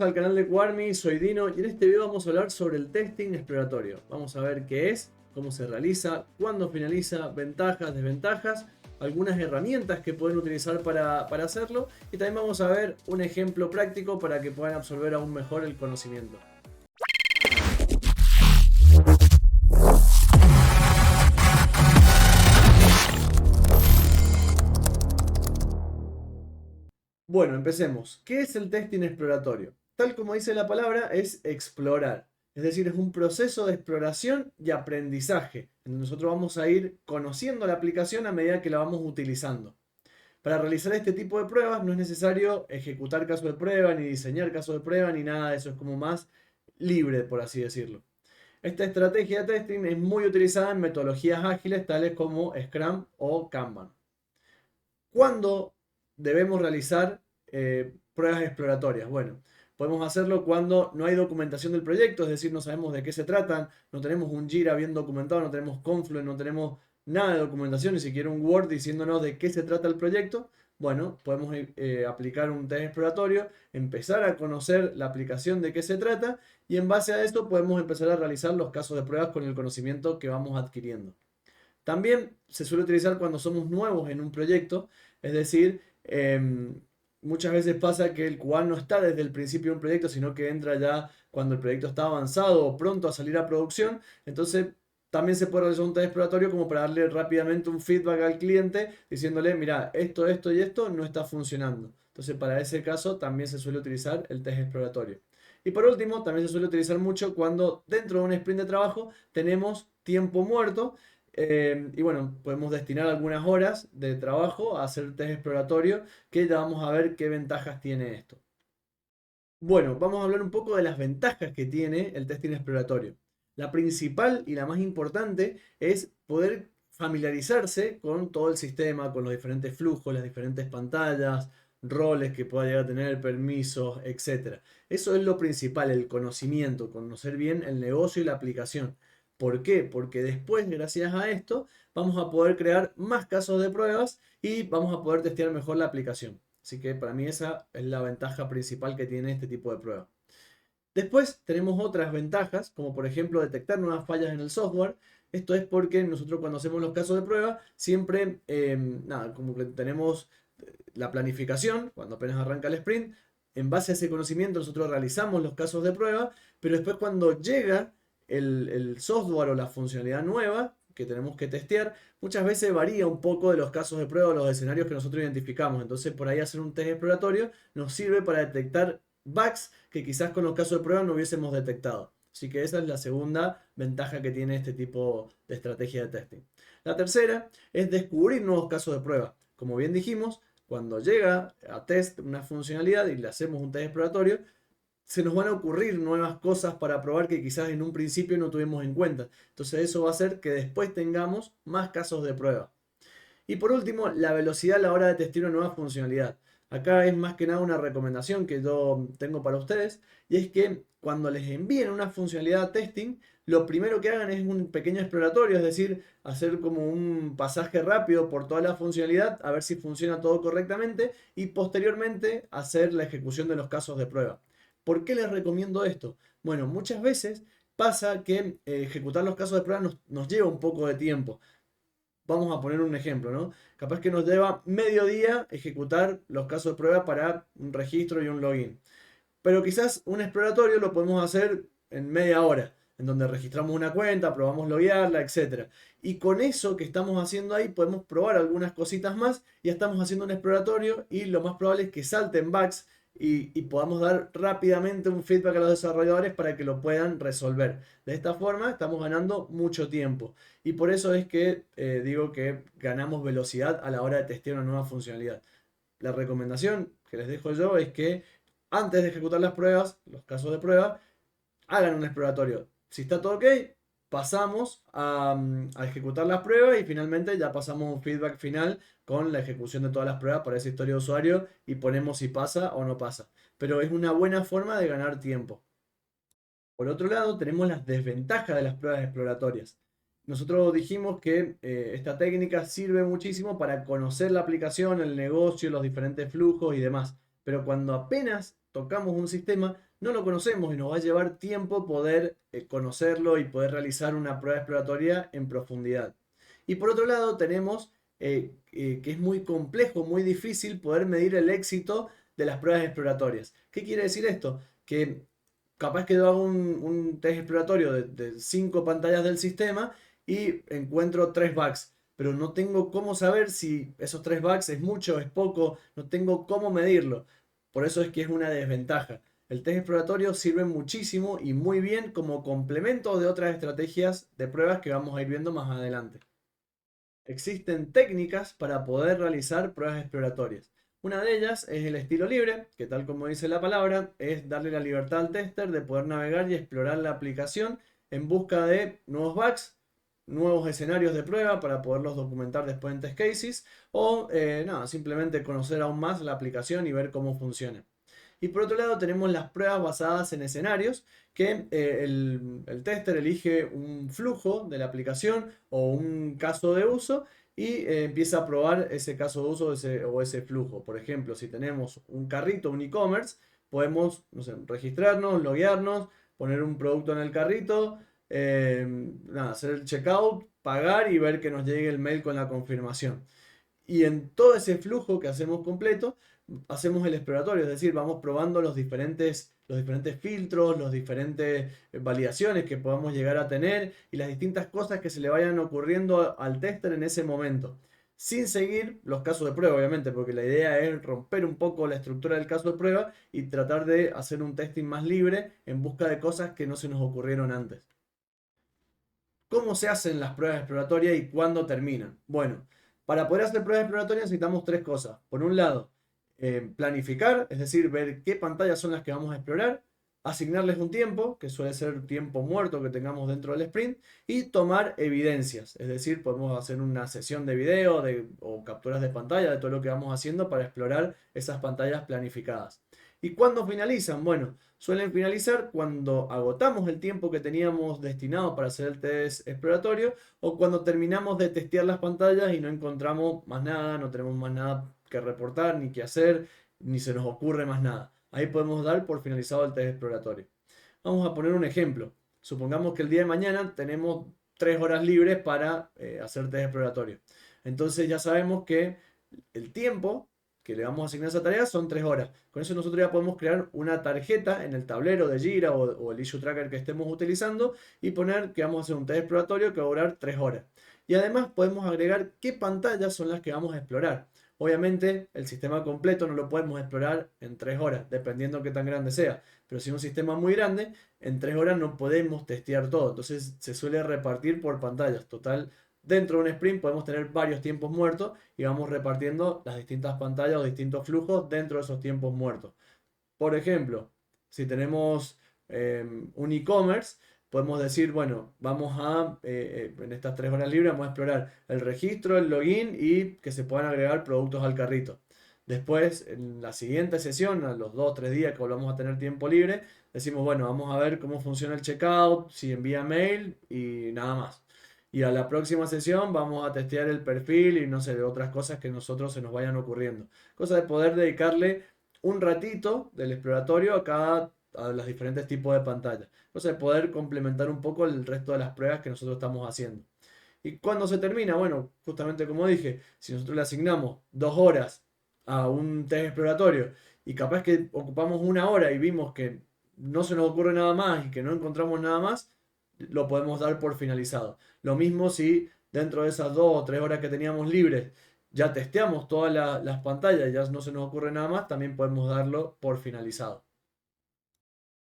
al canal de Cuarmi, soy Dino y en este video vamos a hablar sobre el testing exploratorio. Vamos a ver qué es, cómo se realiza, cuándo finaliza, ventajas, desventajas, algunas herramientas que pueden utilizar para hacerlo y también vamos a ver un ejemplo práctico para que puedan absorber aún mejor el conocimiento. Bueno, empecemos. ¿Qué es el testing exploratorio? Tal como dice la palabra, es explorar. Es decir, es un proceso de exploración y aprendizaje. Nosotros vamos a ir conociendo la aplicación a medida que la vamos utilizando. Para realizar este tipo de pruebas no es necesario ejecutar casos de prueba, ni diseñar casos de prueba, ni nada de eso. Es como más libre, por así decirlo. Esta estrategia de testing es muy utilizada en metodologías ágiles tales como Scrum o Kanban. ¿Cuándo debemos realizar pruebas exploratorias? Bueno, podemos hacerlo cuando no hay documentación del proyecto, es decir, no sabemos de qué se tratan, no tenemos un Jira bien documentado, no tenemos Confluence, no tenemos nada de documentación, ni siquiera un Word diciéndonos de qué se trata el proyecto. Bueno, podemos aplicar un test exploratorio, empezar a conocer la aplicación de qué se trata y en base a esto podemos empezar a realizar los casos de pruebas con el conocimiento que vamos adquiriendo. También se suele utilizar cuando somos nuevos en un proyecto, es decir, muchas veces pasa que el QA no está desde el principio de un proyecto, sino que entra ya cuando el proyecto está avanzado o pronto a salir a producción. Entonces, también se puede realizar un test exploratorio como para darle rápidamente un feedback al cliente diciéndole, mira, esto y esto no está funcionando. Entonces, para ese caso también se suele utilizar el test exploratorio. Y por último, también se suele utilizar mucho cuando dentro de un sprint de trabajo tenemos tiempo muerto y bueno, podemos destinar algunas horas de trabajo a hacer test exploratorio que ya vamos a ver qué ventajas tiene esto. Bueno, vamos a hablar un poco de las ventajas que tiene el testing exploratorio. La principal y la más importante es poder familiarizarse con todo el sistema, con los diferentes flujos, las diferentes pantallas, roles que pueda llegar a tener, permisos, etc. Eso es lo principal, el conocimiento, conocer bien el negocio y la aplicación. ¿Por qué? Porque después, gracias a esto, vamos a poder crear más casos de pruebas y vamos a poder testear mejor la aplicación. Así que para mí esa es la ventaja principal que tiene este tipo de prueba. Después tenemos otras ventajas, como por ejemplo detectar nuevas fallas en el software. Esto es porque nosotros cuando hacemos los casos de prueba, siempre, nada, como que tenemos la planificación, cuando apenas arranca el sprint, en base a ese conocimiento nosotros realizamos los casos de prueba, pero después cuando llega el software o la funcionalidad nueva que tenemos que testear, muchas veces varía un poco de los casos de prueba o los escenarios que nosotros identificamos. Entonces por ahí hacer un test exploratorio nos sirve para detectar bugs que quizás con los casos de prueba no hubiésemos detectado. Así que esa es la segunda ventaja que tiene este tipo de estrategia de testing. La tercera es descubrir nuevos casos de prueba. Como bien dijimos, cuando llega a test una funcionalidad y le hacemos un test exploratorio, se nos van a ocurrir nuevas cosas para probar que quizás en un principio no tuvimos en cuenta. Entonces eso va a hacer que después tengamos más casos de prueba. Y por último, la velocidad a la hora de testear una nueva funcionalidad. Acá es más que nada una recomendación que yo tengo para ustedes y es que cuando les envíen una funcionalidad a testing, lo primero que hagan es un pequeño exploratorio, es decir, hacer como un pasaje rápido por toda la funcionalidad, a ver si funciona todo correctamente y posteriormente hacer la ejecución de los casos de prueba. ¿Por qué les recomiendo esto? Bueno, muchas veces pasa que ejecutar los casos de prueba nos lleva un poco de tiempo. Vamos a poner un ejemplo, ¿no? Capaz que nos lleva medio día ejecutar los casos de prueba para un registro y un login. Pero quizás un exploratorio lo podemos hacer en media hora, en donde registramos una cuenta, probamos loguearla, etc. Y con eso que estamos haciendo ahí podemos probar algunas cositas más. Ya estamos haciendo un exploratorio y lo más probable es que salten bugs y podamos dar rápidamente un feedback a los desarrolladores para que lo puedan resolver. De esta forma estamos ganando mucho tiempo. Y por eso es que digo que ganamos velocidad a la hora de testear una nueva funcionalidad. La recomendación que les dejo yo es que antes de ejecutar las pruebas, los casos de prueba, hagan un exploratorio. Si está todo ok, pasamos a ejecutar las pruebas y finalmente ya pasamos un feedback final con la ejecución de todas las pruebas para esa historia de usuario y ponemos si pasa o no pasa. Pero es una buena forma de ganar tiempo. Por otro lado, tenemos las desventajas de las pruebas exploratorias. Nosotros dijimos que esta técnica sirve muchísimo para conocer la aplicación, el negocio, los diferentes flujos y demás. Pero cuando apenas tocamos un sistema, no lo conocemos y nos va a llevar tiempo poder conocerlo y poder realizar una prueba exploratoria en profundidad. Y por otro lado tenemos que es muy complejo, muy difícil poder medir el éxito de las pruebas exploratorias. ¿Qué quiere decir esto? Que capaz que yo hago un test exploratorio de 5 pantallas del sistema y encuentro 3 bugs, pero no tengo cómo saber si esos 3 bugs es mucho, es poco, no tengo cómo medirlo. Por eso es que es una desventaja. El test exploratorio sirve muchísimo y muy bien como complemento de otras estrategias de pruebas que vamos a ir viendo más adelante. Existen técnicas para poder realizar pruebas exploratorias. Una de ellas es el estilo libre, que tal como dice la palabra, es darle la libertad al tester de poder navegar y explorar la aplicación en busca de nuevos bugs, nuevos escenarios de prueba para poderlos documentar después en test cases o nada, simplemente conocer aún más la aplicación y ver cómo funciona. Y por otro lado tenemos las pruebas basadas en escenarios, que el tester elige un flujo de la aplicación o un caso de uso y empieza a probar ese caso de uso o ese flujo. Por ejemplo, si tenemos un carrito, un e-commerce, podemos, no sé, registrarnos, loguearnos, poner un producto en el carrito, nada, hacer el checkout, pagar y ver que nos llegue el mail con la confirmación. Y en todo ese flujo que hacemos completo, hacemos el exploratorio, es decir, vamos probando los diferentes filtros, las diferentes validaciones que podamos llegar a tener y las distintas cosas que se le vayan ocurriendo al tester en ese momento. Sin seguir los casos de prueba, obviamente, porque la idea es romper un poco la estructura del caso de prueba y tratar de hacer un testing más libre en busca de cosas que no se nos ocurrieron antes. ¿Cómo se hacen las pruebas exploratorias y cuándo terminan? Bueno, para poder hacer pruebas exploratorias necesitamos tres cosas. Por un lado, planificar, es decir, ver qué pantallas son las que vamos a explorar, asignarles un tiempo, que suele ser tiempo muerto que tengamos dentro del sprint, y tomar evidencias, es decir, podemos hacer una sesión de video o capturas de pantalla de todo lo que vamos haciendo para explorar esas pantallas planificadas. ¿Y cuándo finalizan? Bueno, suelen finalizar cuando agotamos el tiempo que teníamos destinado para hacer el test exploratorio o cuando terminamos de testear las pantallas y no encontramos más nada, no tenemos más nada que reportar, ni que hacer, ni se nos ocurre más nada. Ahí podemos dar por finalizado el test exploratorio. Vamos a poner un ejemplo. Supongamos que el día de mañana tenemos 3 horas libres para hacer test exploratorio. Entonces ya sabemos que el tiempo que le vamos a asignar a esa tarea son 3 horas. Con eso nosotros ya podemos crear una tarjeta en el tablero de Jira o el issue tracker que estemos utilizando y poner que vamos a hacer un test exploratorio que va a durar 3 horas. Y además podemos agregar qué pantallas son las que vamos a explorar. Obviamente el sistema completo no lo podemos explorar en 3 horas, dependiendo qué tan grande sea. Pero si es un sistema muy grande, en 3 horas no podemos testear todo. Entonces se suele repartir por pantallas. Total, dentro de un sprint podemos tener varios tiempos muertos y vamos repartiendo las distintas pantallas o distintos flujos dentro de esos tiempos muertos. Por ejemplo, si tenemos un e-commerce, podemos decir, bueno, vamos a, en estas 3 horas libres, vamos a explorar el registro, el login y que se puedan agregar productos al carrito. Después, en la siguiente sesión, a los 2 o 3 días que volvamos a tener tiempo libre, decimos, bueno, vamos a ver cómo funciona el checkout, si envía mail y nada más. Y a la próxima sesión vamos a testear el perfil y no sé, de otras cosas que nosotros se nos vayan ocurriendo. Cosa de poder dedicarle un ratito del exploratorio a los diferentes tipos de pantallas. Cosa de poder complementar un poco el resto de las pruebas que nosotros estamos haciendo. ¿Y cuándo se termina? Bueno, justamente como dije, si nosotros le asignamos 2 horas a un test exploratorio y capaz que ocupamos una hora y vimos que no se nos ocurre nada más y que no encontramos nada más, lo podemos dar por finalizado. Lo mismo si dentro de esas 2 o 3 horas que teníamos libres ya testeamos todas las pantallas y ya no se nos ocurre nada más, también podemos darlo por finalizado.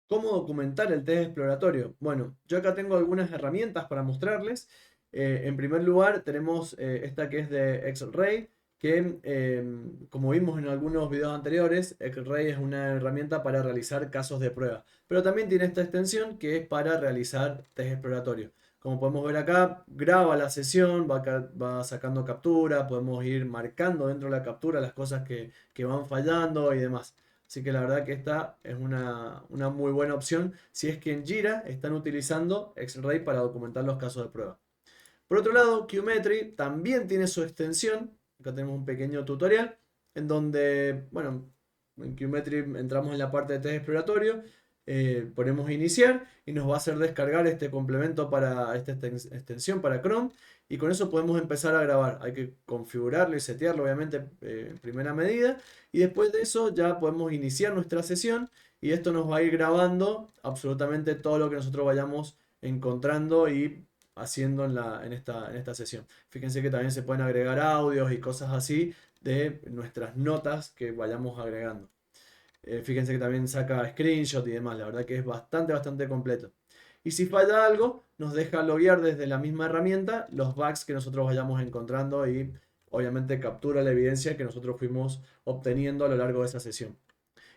¿Cómo documentar el test exploratorio? Bueno, yo acá tengo algunas herramientas para mostrarles. En primer lugar, tenemos esta que es de Xray, que como vimos en algunos videos anteriores, Xray es una herramienta para realizar casos de prueba. Pero también tiene esta extensión que es para realizar test exploratorio. Como podemos ver acá, graba la sesión, va sacando captura, podemos ir marcando dentro de la captura las cosas que van fallando y demás. Así que la verdad que esta es una muy buena opción si es que en Jira están utilizando Xray para documentar los casos de prueba. Por otro lado, Qmetry también tiene su extensión. Acá tenemos un pequeño tutorial en donde, bueno, en Qmetry entramos en la parte de test exploratorio. ponemos iniciar y nos va a hacer descargar este complemento para esta extensión para Chrome y con eso podemos empezar a grabar. Hay que configurarlo y setearlo obviamente en primera medida y después de eso ya podemos iniciar nuestra sesión y esto nos va a ir grabando absolutamente todo lo que nosotros vayamos encontrando y haciendo en esta sesión. Fíjense que también se pueden agregar audios y cosas así de nuestras notas que vayamos agregando. Fíjense que también saca screenshot y demás, la verdad que es bastante completo. Y si falla algo, nos deja loguear desde la misma herramienta los bugs que nosotros vayamos encontrando y obviamente captura la evidencia que nosotros fuimos obteniendo a lo largo de esa sesión.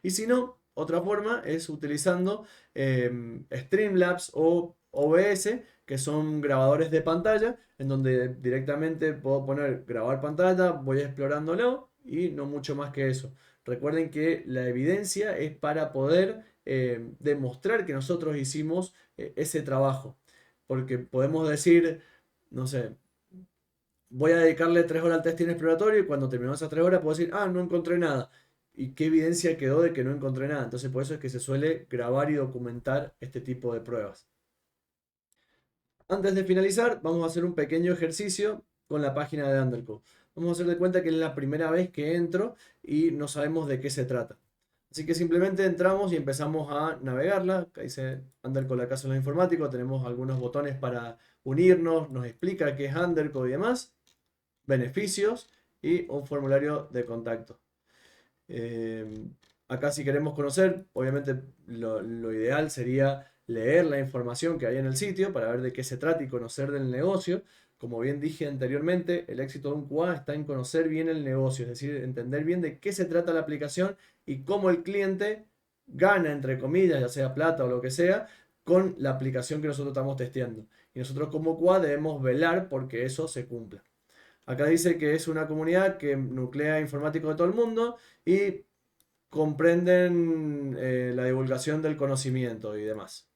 Y si no, otra forma es utilizando Streamlabs o OBS, que son grabadores de pantalla, en donde directamente puedo poner grabar pantalla, voy explorándolo y no mucho más que eso. Recuerden que la evidencia es para poder demostrar que nosotros hicimos ese trabajo. Porque podemos decir, no sé, voy a dedicarle 3 horas al testing exploratorio y cuando terminamos esas 3 horas puedo decir, no encontré nada. ¿Y qué evidencia quedó de que no encontré nada? Entonces por eso es que se suele grabar y documentar este tipo de pruebas. Antes de finalizar, vamos a hacer un pequeño ejercicio con la página de Undercode. Vamos a hacer de cuenta que es la primera vez que entro y no sabemos de qué se trata. Así que simplemente entramos y empezamos a navegarla. Acá dice Undercode, la casa de los informáticos. Tenemos algunos botones para unirnos, nos explica qué es Undercode y demás, beneficios y un formulario de contacto. Acá si queremos conocer, obviamente lo ideal sería leer la información que hay en el sitio para ver de qué se trata y conocer del negocio. Como bien dije anteriormente, el éxito de un QA está en conocer bien el negocio, es decir, entender bien de qué se trata la aplicación y cómo el cliente gana, entre comillas, ya sea plata o lo que sea, con la aplicación que nosotros estamos testeando. Y nosotros como QA debemos velar porque eso se cumpla. Acá dice que es una comunidad que nuclea informáticos de todo el mundo y comprenden la divulgación del conocimiento y demás.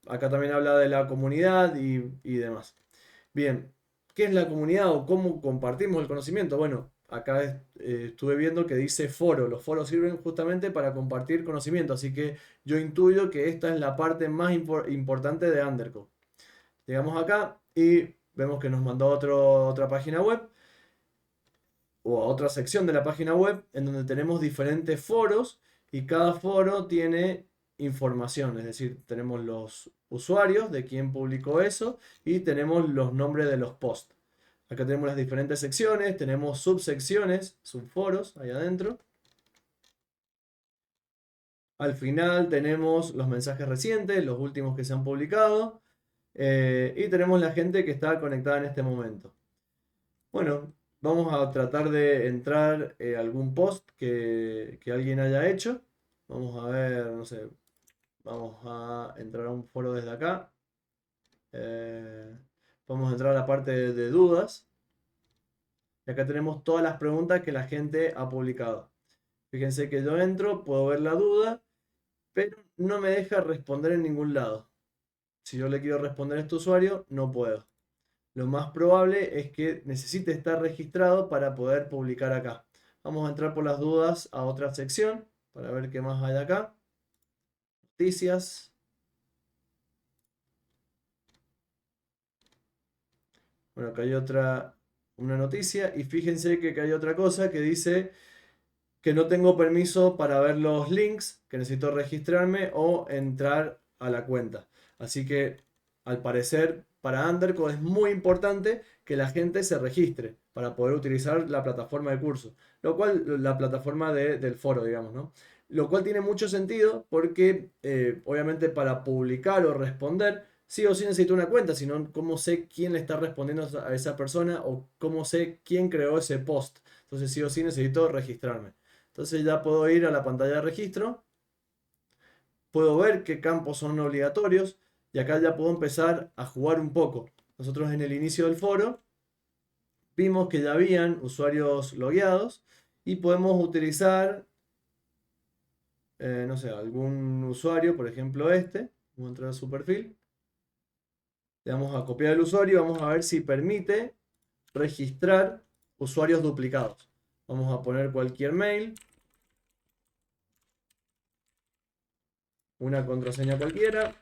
Acá también habla de la comunidad y demás. Bien, ¿qué es la comunidad o cómo compartimos el conocimiento? Bueno, acá estuve viendo que dice foro. Los foros sirven justamente para compartir conocimiento, así que yo intuyo que esta es la parte más importante de Undercode. Llegamos acá y vemos que nos mandó otra página web o a otra sección de la página web en donde tenemos diferentes foros y cada foro tiene información, es decir, tenemos los usuarios de quién publicó eso y tenemos los nombres de los posts. Acá tenemos las diferentes secciones, tenemos subsecciones, subforos ahí adentro. Al final tenemos los mensajes recientes, los últimos que se han publicado, y tenemos la gente que está conectada en este momento. Bueno, vamos a tratar de entrar algún post que alguien haya hecho. Vamos a ver, no sé, vamos a entrar a un foro desde acá. Eh, Vamos a entrar a la parte de dudas. Y acá tenemos todas las preguntas que la gente ha publicado. Fíjense que yo entro, puedo ver la duda, pero no me deja responder en ningún lado. Si yo le quiero responder a este usuario, no puedo. Lo más probable es que necesite estar registrado para poder publicar acá. Vamos a entrar por las dudas a otra sección para ver qué más hay acá. Noticias. Bueno, acá hay una noticia y fíjense que acá hay otra cosa que dice que no tengo permiso para ver los links, que necesito registrarme o entrar a la cuenta. Así que al parecer para Undercode es muy importante que la gente se registre para poder utilizar la plataforma de curso, lo cual la plataforma del foro, digamos, ¿no? Lo cual tiene mucho sentido porque obviamente para publicar o responder sí o sí necesito una cuenta, sino cómo sé quién le está respondiendo a esa persona o cómo sé quién creó ese post. Entonces sí o sí necesito registrarme. Entonces ya puedo ir a la pantalla de registro, puedo ver qué campos son obligatorios y acá ya puedo empezar a jugar un poco. Nosotros en el inicio del foro vimos que ya habían usuarios logueados y podemos utilizar, no sé, algún usuario, por ejemplo este. Vamos a entrar a su perfil. Le vamos a copiar el usuario y vamos a ver si permite registrar usuarios duplicados. Vamos a poner cualquier mail. una contraseña cualquiera.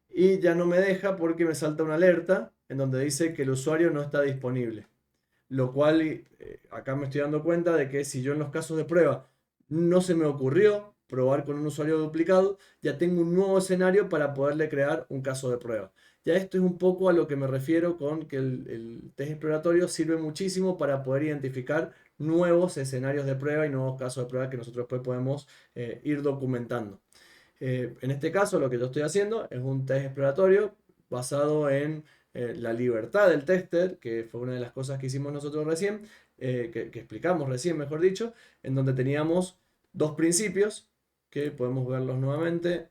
Y ya no me deja porque me salta una alerta en donde dice que el usuario no está disponible. Lo cual acá me estoy dando cuenta de que si yo en los casos de prueba no se me ocurrió probar con un usuario duplicado, ya tengo un nuevo escenario para poderle crear un caso de prueba. Ya esto es un poco a lo que me refiero con que el test exploratorio sirve muchísimo para poder identificar nuevos escenarios de prueba y nuevos casos de prueba que nosotros después podemos ir documentando. En este caso, lo que yo estoy haciendo es un test exploratorio basado en la libertad del tester, que fue una de las cosas que hicimos nosotros recién, que explicamos recién, mejor dicho, en donde teníamos dos principios, que podemos verlos nuevamente.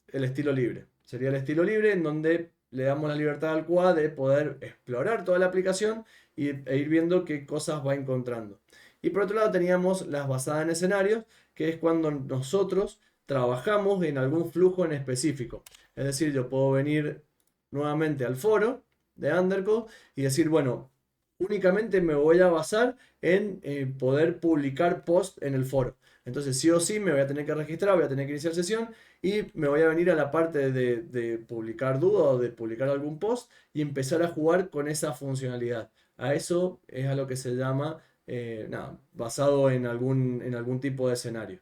El estilo libre. Sería el estilo libre en donde le damos la libertad al QA de poder explorar toda la aplicación e ir viendo qué cosas va encontrando. Y por otro lado teníamos las basadas en escenarios, que es cuando nosotros trabajamos en algún flujo en específico. Es decir, yo puedo venir nuevamente al foro de Undercode y decir, bueno, únicamente me voy a basar en poder publicar post en el foro. Entonces, sí o sí, me voy a tener que registrar, voy a tener que iniciar sesión y me voy a venir a la parte de publicar duda o de publicar algún post y empezar a jugar con esa funcionalidad. A eso es a lo que se llama, nada, basado en algún tipo de escenario.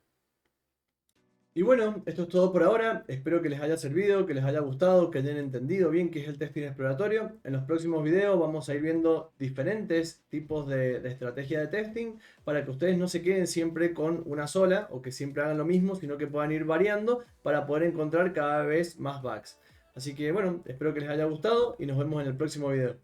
Y bueno, esto es todo por ahora. Espero que les haya servido, que les haya gustado, que hayan entendido bien qué es el testing exploratorio. En los próximos videos vamos a ir viendo diferentes tipos de estrategia de testing para que ustedes no se queden siempre con una sola o que siempre hagan lo mismo, sino que puedan ir variando para poder encontrar cada vez más bugs. Así que bueno, espero que les haya gustado y nos vemos en el próximo video.